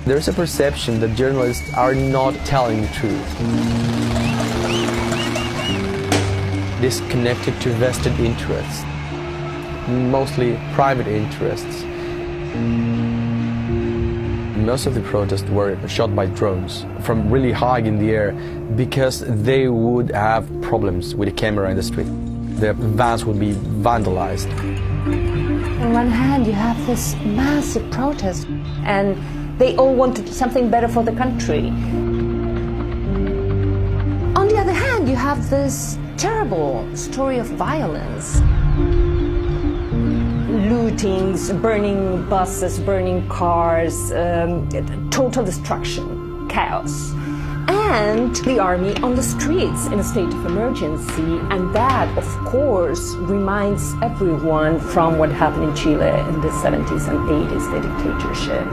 There's a perception that journalists are not telling the truth. Disconnected to vested interests, mostly private interests. Most of the protests were shot by drones from really high in the air because they would have problems with the camera in the street. The vans would be vandalized. On one hand, you have this massive protest, and they all wanted something better for the country. On the other hand, you have this terrible story of violence. Lootings, burning buses, burning cars, total destruction, chaos. And the army on the streets in a state of emergency. And that, of course, reminds everyone from what happened in Chile in the 70s and 80s, the dictatorship.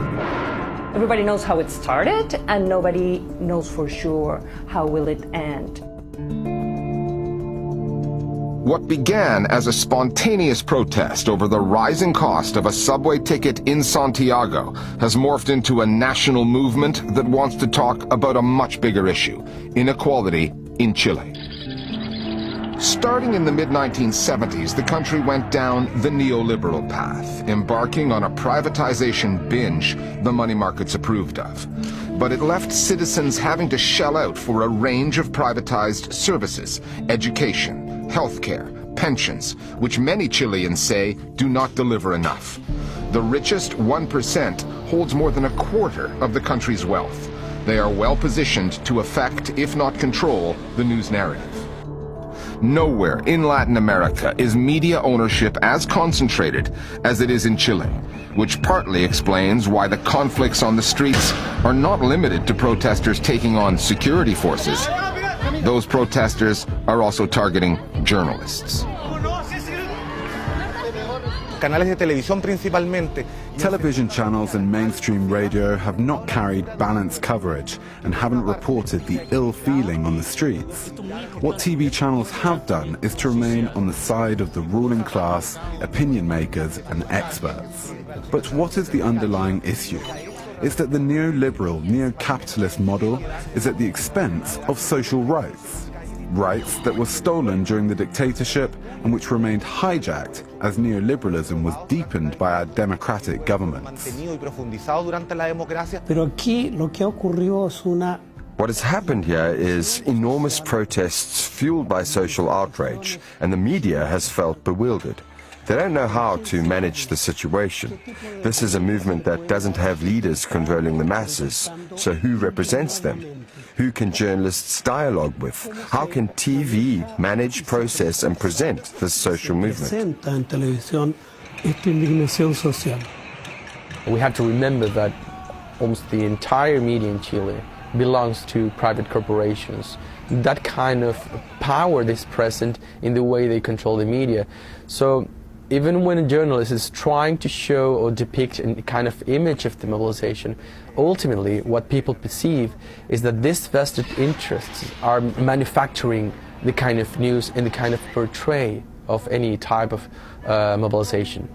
Everybody knows how it started, and nobody knows for sure how will it end. What began as a spontaneous protest over the rising cost of a subway ticket in Santiago has morphed into a national movement that wants to talk about a much bigger issue: inequality in Chile. Starting in the mid-1970s, the country went down the neoliberal path, embarking on a privatization binge the money markets approved of. But it left citizens having to shell out for a range of privatized services: education, healthcare, pensions, which many Chileans say do not deliver enough. The richest 1% holds more than a quarter of the country's wealth. They are well positioned to affect, if not control, the news narrative. Nowhere in Latin America is media ownership as concentrated as it is in Chile, which partly explains why the conflicts on the streets are not limited to protesters taking on security forces. Those protesters are also targeting journalists. Television channels and mainstream radio have not carried balanced coverage and haven't reported the ill feeling on the streets. What TV channels have done is to remain on the side of the ruling class, opinion makers and experts. But what is the underlying issue? It's that the neoliberal, neo-capitalist model is at the expense of social rights. Rights that were stolen during the dictatorship and which remained hijacked as neoliberalism was deepened by our democratic governments. What has happened here is enormous protests fueled by social outrage, and the media has felt bewildered. They don't know how to manage the situation. This is a movement that doesn't have leaders controlling the masses, so who represents them? Who can journalists dialogue with? How can TV manage, process and present this social movement? We have to remember that almost the entire media in Chile belongs to private corporations. That kind of power is present in the way they control the media. So even when a journalist is trying to show or depict a kind of image of the mobilization, ultimately what people perceive is that these vested interests are manufacturing the kind of news and the kind of portray of any type of mobilization.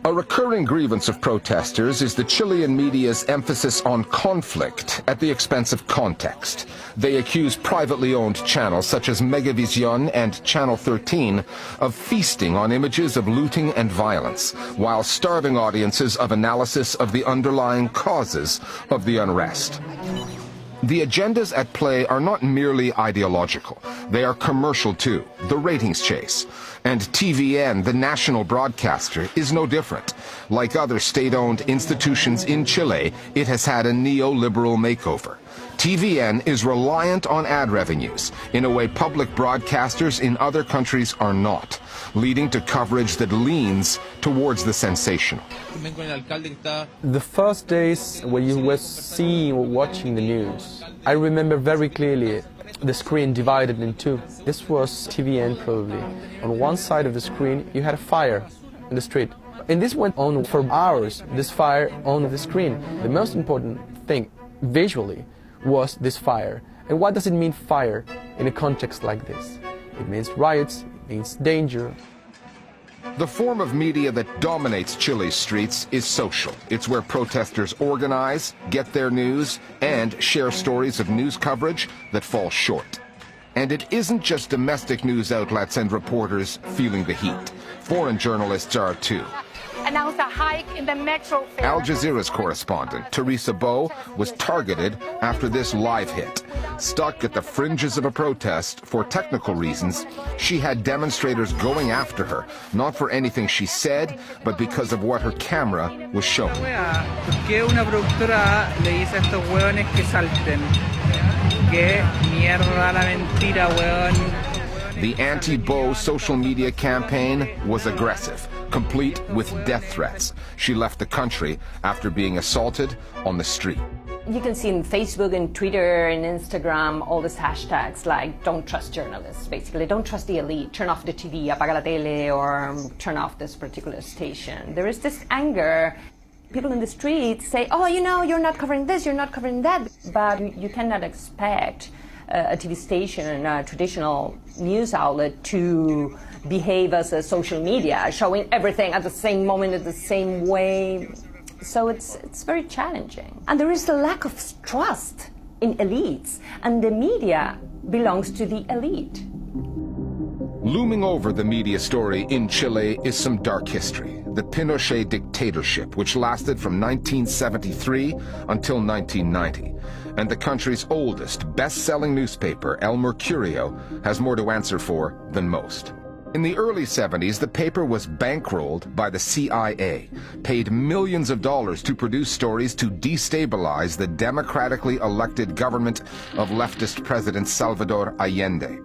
A recurring grievance of protesters is the Chilean media's emphasis on conflict at the expense of context. They accuse privately owned channels such as Megavisión and Channel 13 of feasting on images of looting and violence, while starving audiences of analysis of the underlying causes of the unrest. The agendas at play are not merely ideological. They are commercial too, the ratings chase. And TVN, the national broadcaster, is no different. Like other state-owned institutions in Chile, it has had a neoliberal makeover. TVN is reliant on ad revenues, in a way public broadcasters in other countries are not, leading to coverage that leans towards the sensational. The first days when you were seeing or watching the news, I remember very clearly the screen divided in two. This was TVN probably. On one side of the screen you had a fire in the street. And this went on for hours, this fire on the screen. The most important thing visually was this fire. And what does it mean, fire, in a context like this? It means riots, it means danger. The form of media that dominates Chile's streets is social. It's where protesters organize, get their news, and share stories of news coverage that fall short. And it isn't just domestic news outlets and reporters feeling the heat. Foreign journalists are too. Announced a hike in the metro fare. Al Jazeera's correspondent, Teresa Bo, was targeted after this live hit. Stuck at the fringes of a protest for technical reasons, she had demonstrators going after her, not for anything she said, but because of what her camera was showing. Que una productora le dice a estos hueones que salten. Que mierda la mentira, hueón. The anti-Bo social media campaign was aggressive, complete with death threats. She left the country after being assaulted on the street. You can see in Facebook and Twitter and Instagram all these hashtags like don't trust journalists, basically. Don't trust the elite, turn off the TV, apaga la tele, or turn off this particular station. There is this anger. People in the streets say, oh, you know, you're not covering this, you're not covering that. But you cannot expect a TV station, a traditional news outlet to behave as a social media, showing everything at the same moment, in the same way. So it's very challenging. And there is a lack of trust in elites, and the media belongs to the elite. Looming over the media story in Chile is some dark history. The Pinochet dictatorship, which lasted from 1973 until 1990. And the country's oldest, best-selling newspaper, El Mercurio, has more to answer for than most. In the early 70s, the paper was bankrolled by the CIA, paid millions of dollars to produce stories to destabilize the democratically elected government of leftist President Salvador Allende.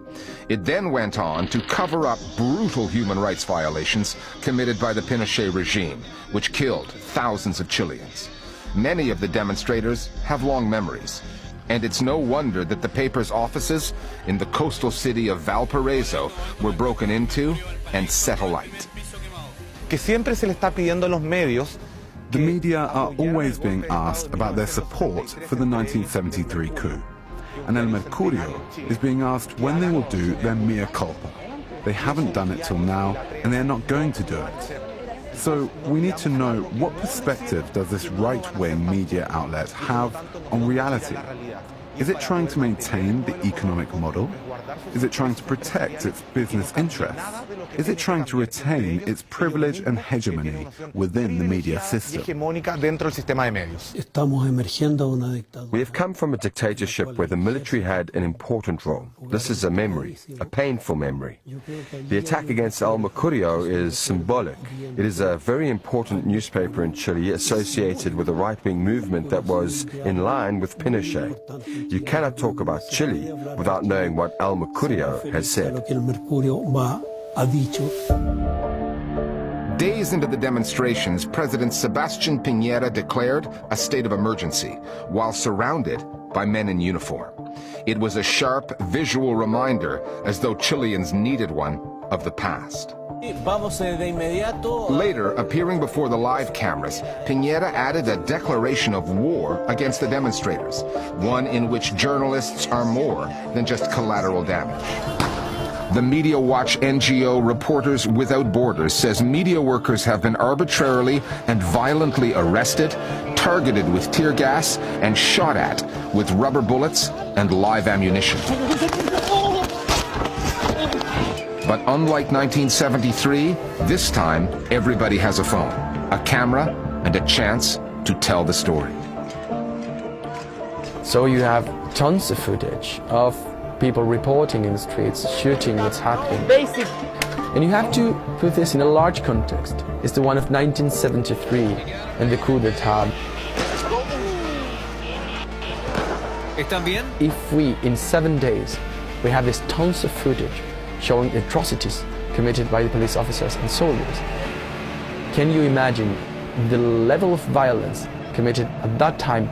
It then went on to cover up brutal human rights violations committed by the Pinochet regime, which killed thousands of Chileans. Many of the demonstrators have long memories. And it's no wonder that the paper's offices in the coastal city of Valparaiso were broken into and set alight. Que siempre se le está pidiendo a los medios. The media are always being asked about their support for the 1973 coup. And El Mercurio is being asked when they will do their mea culpa. They haven't done it till now, and they're not going to do it. So we need to know, what perspective does this right-wing media outlet have on reality? Is it trying to maintain the economic model? Is it trying to protect its business interests? Is it trying to retain its privilege and hegemony within the media system? We have come from a dictatorship where the military had an important role. This is a memory, a painful memory. The attack against El Mercurio is symbolic. It is a very important newspaper in Chile associated with a right-wing movement that was in line with Pinochet. You cannot talk about Chile without knowing what El Mercurio has said. Days into the demonstrations, President Sebastián Piñera declared a state of emergency while surrounded by men in uniform. It was a sharp visual reminder, as though Chileans needed one, of the past. Later, appearing before the live cameras, Piñera added a declaration of war against the demonstrators, one in which journalists are more than just collateral damage. The Media Watch NGO Reporters Without Borders says media workers have been arbitrarily and violently arrested, targeted with tear gas, and shot at with rubber bullets and live ammunition. But unlike 1973, this time everybody has a phone, a camera, and a chance to tell the story. So you have tons of footage of people reporting in the streets, shooting what's happening. And you have to put this in a large context. It's the one of 1973 and the coup d'etat. If we, in 7 days, we have this tons of footage showing atrocities committed by the police officers and soldiers, can you imagine the level of violence committed at that time